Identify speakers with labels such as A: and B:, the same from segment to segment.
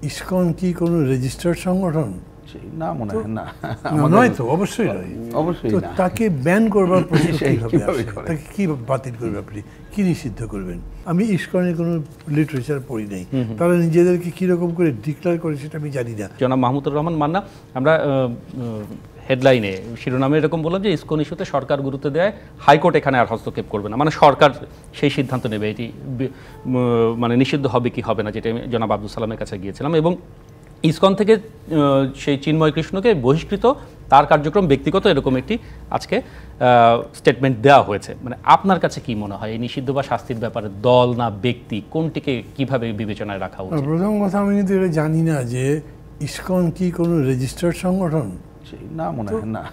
A: ISKCON কি কোনো registered সংগঠন?
B: না, মনে হয় না।
A: নয় তো, অবশ্যই নয়।
B: অবশ্যই না।
A: তাকে ব্যান করবার প্রশ্ন কিভাবে আসে? তাকে কি বাতিল করবে আপনি? কি নিষিদ্ধ করবেন? আমি ইসকনের কোনো লিটারেচার পড়ি নাই। তারা নিজেদেরকে কিরকম করে ডিক্লেয়ার করে সেটা আমি জানি না।
C: জনাব মাহমুদুর রহমান মান্না, আমরা হেডলাইনে শিরোনামে এরকম বললাম যে ইসকন ইস্যুতে সরকার গুরুত্ব দেয়, হাইকোর্ট এখানে আর হস্তক্ষেপ করবে না, মানে সরকার সেই সিদ্ধান্ত নেবে এটি মানে নিষিদ্ধ হবে কি হবে না, যেটা আমি জনাব আব্দুল সালামের কাছে গিয়েছিলাম। এবং ইসকন থেকে সেই চিন্ময় কৃষ্ণকে বহিষ্কৃত, তার কার্যক্রম ব্যক্তিগত, এরকম একটি আজকে স্টেটমেন্ট দেওয়া হয়েছে। মানে আপনার কাছে কি মনে হয় এই নিষিদ্ধ বা শাস্তির ব্যাপারে দল না ব্যক্তি, কোনটিকে কিভাবে বিবেচনায় রাখা উচিত?
A: প্রথম কথা, আমি কিন্তু এটা জানি না যে ইসকন কি কোনো রেজিস্টার্ড সংগঠন।
B: না, মনে হয় না।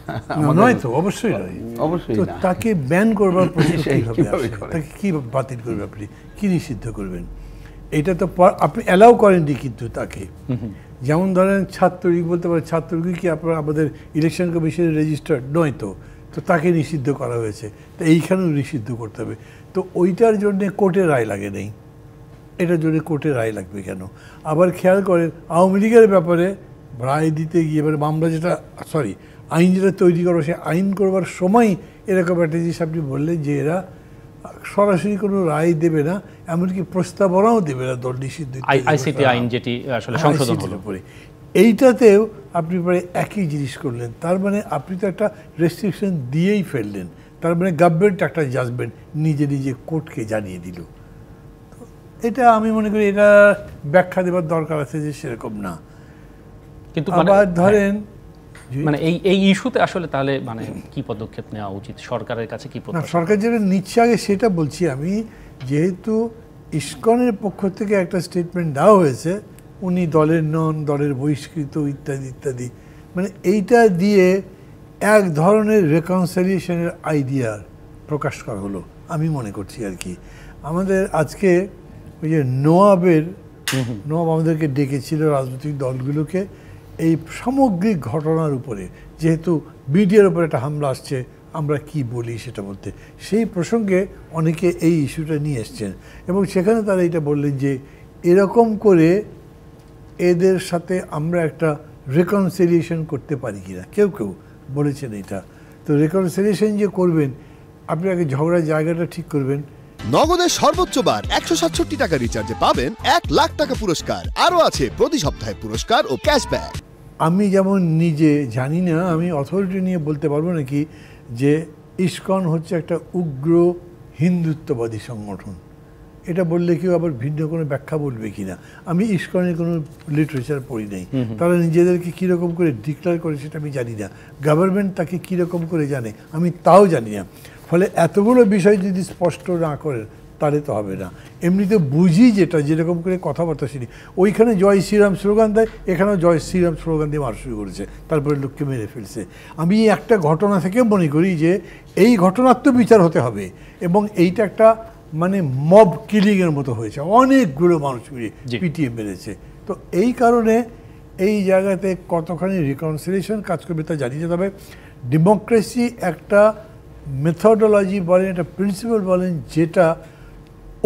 A: নয় তো, অবশ্যই নয়।
B: অবশ্যই না।
A: তাকে ব্যান করবার প্রশ্ন কিভাবে আসে? তাকে কি বাতিল করবে আপনি? কি নিষিদ্ধ করবেন? এটা তো আপনি অ্যালাউ করেননি কিন্তু তাকে। যেমন ধরেন ছাত্রলীগ বলতে পারে, ছাত্রলীগ কি আপনার আমাদের ইলেকশন কমিশনের রেজিস্টার্ড নয় তো, তো তাকে নিষিদ্ধ করা হয়েছে, তো এইখানেও নিষিদ্ধ করতে হবে। তো ওইটার জন্যে কোর্টের রায় লাগে নেই, এটার জন্য কোর্টের রায় লাগবে কেন? আবার খেয়াল করেন আওয়ামী লীগের ব্যাপারে রায় দিতে গিয়ে এবার মামলা যেটা আইন যেটা তৈরি করো, সে আইন করবার সময় এরকম একটা জিনিস আপনি বললেন যে এরা সরাসরি কোনো রায় দেবে না, এমনকি প্রস্তাবনাও দেবে না দল নিষিদ্ধ
C: আইসিটি আইন যেটি আসলে সংশোধন হলো।
A: এইটাতেও আপনি প্রায় একই জিনিস করলেন। তার মানে আপনি তো একটা রেস্ট্রিকশন দিয়েই ফেললেন। তার মানে গভর্নমেন্ট একটা জাজমেন্ট নিজে নিজে কোর্টকে জানিয়ে দিল। এটা আমি মনে করি এটা ব্যাখ্যা দেওয়ার দরকার আছে যে সেরকম না।
C: কিন্তু
A: আবার ধরেন
C: মানে এই ইস্যুতে আসলে তাহলে মানে কি পদক্ষেপ নেওয়া উচিত সরকারের কাছে? কি
A: সরকার যেটা নিচ্ছে আগে সেটা বলছি আমি। যেহেতু ইসকনের পক্ষ থেকে একটা স্টেটমেন্ট দেওয়া হয়েছে, উনি দলের নন, দলের বহিষ্কৃত ইত্যাদি ইত্যাদি, মানে এইটা দিয়ে এক ধরনের রেকনসিলিয়েশনের আইডিয়ার প্রকাশ করা হলো আমি মনে করছি আর কি। আমাদের আজকে ওই যে নওয়াব আমাদেরকে ডেকেছিল রাজনৈতিক দলগুলোকে এই সামগ্রিক ঘটনার উপরে, যেহেতু মিডিয়ার উপরে একটা হামলা আসছে, আমরা কি বলি সেটা বলতে, সেই প্রসঙ্গে অনেকে এই ইস্যুটা নিয়ে এসছেন এবং সেখানে তারা এটা বললেন যে এরকম করে এদের সাথে আমরা একটা রেকনসিলিয়েশন করতে পারি কিনা। কেউ কেউ বলেছেন এটা। তো রেকনসিলিয়েশন যে করবেন, আপনি আগে ঝগড়ার জায়গাটা ঠিক করবেন।
D: নগদের সর্বোচ্চ বার 167 টাকা রিচার্জে পাবেন 1 লাখ টাকা পুরস্কার। আরও আছে প্রতি সপ্তাহে পুরস্কার ও ক্যাশব্যাক।
A: আমি যেমন নিজে জানি না, আমি অথরিটি নিয়ে বলতে পারবো নাকি যে ইসকন হচ্ছে একটা উগ্র হিন্দুত্ববাদী সংগঠন। এটা বললে কেউ আবার ভিন্ন কোনো ব্যাখ্যা বলবে কিনা। আমি ইসকনের কোনো লিটারেচার পড়ি নাই। তারা নিজেদেরকে কীরকম করে ডিক্লেয়ার করে সেটা আমি জানি না। গভর্নমেন্ট তাকে কীরকম করে জানে আমি তাও জানি না। ফলে এতগুলো বিষয় যদি স্পষ্ট না করেন তাহলে তো হবে না। এমনিতে বুঝি যেটা যেরকম করে কথাবার্তা শুনি, ওইখানে জয় শ্রীরাম স্লোগান দেয়, এখানেও জয় শ্রীরাম স্লোগান দিয়ে মারা শুরু করেছে, তারপরে লোককে মেরে ফেলছে। আমি একটা ঘটনা থেকে মনে করি যে এই ঘটনার তো বিচার হতে হবে এবং এইটা একটা মানে মব কিলিংয়ের মতো হয়েছে, অনেকগুলো মানুষ পিটিয়ে মেরেছে। তো এই কারণে এই জায়গাতে কতখানি রিকনসিলিয়েশন কাজ করবে তা জানি না। তবে ডেমোক্রেসি একটা মেথডোলজি বলেন, একটা প্রিন্সিপাল বলেন, যেটা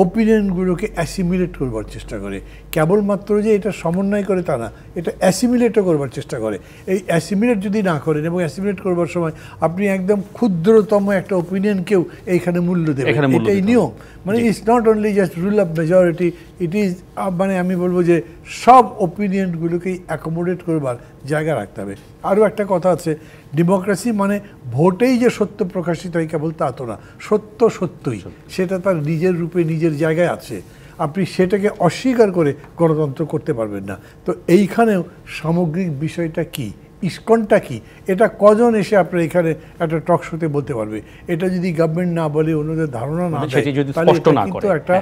A: ওপিনিয়নগুলোকে অ্যাসিমিলেট করবার চেষ্টা করে। কেবলমাত্র যে এটা সমন্বয় করে তা না, এটা অ্যাসিমিলেটও করবার চেষ্টা করে। এই অ্যাসিমিলেট যদি না করেন এবং অ্যাসিমিলেট করবার সময় আপনি একদম ক্ষুদ্রতম একটা ওপিনিয়নকেও এইখানে মূল্য দেবেন, এটাই নিয়ম। মানে it's not only just rule of majority, it is মানে আমি বলবো যে সব ওপিনিয়নগুলোকেই অ্যাকোমোডেট করবার জায়গা রাখতে হবে। আরও একটা কথা আছে, ডেমোক্রেসি মানে ভোটেই যে সত্য প্রকাশিত হয় কেবল তা তো না, সত্য সত্যই, সেটা তার নিজের রূপে নিজের জায়গায় আছে। আপনি সেটাকে অস্বীকার করে গণতন্ত্র করতে পারবেন না। তো এইখানেও সামগ্রিক বিষয়টা কি, ইসকনটা কি, এটা কজন এসে আপনার এখানে একটা টক শোতে বলতে পারবে? এটা যদি গভর্নমেন্ট না বলে, অন্যদের ধারণা না দেয়, তাহলে কিন্তু একটা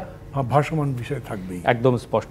A: ভাসমান বিষয় থাকবেই।
C: একদম স্পষ্ট।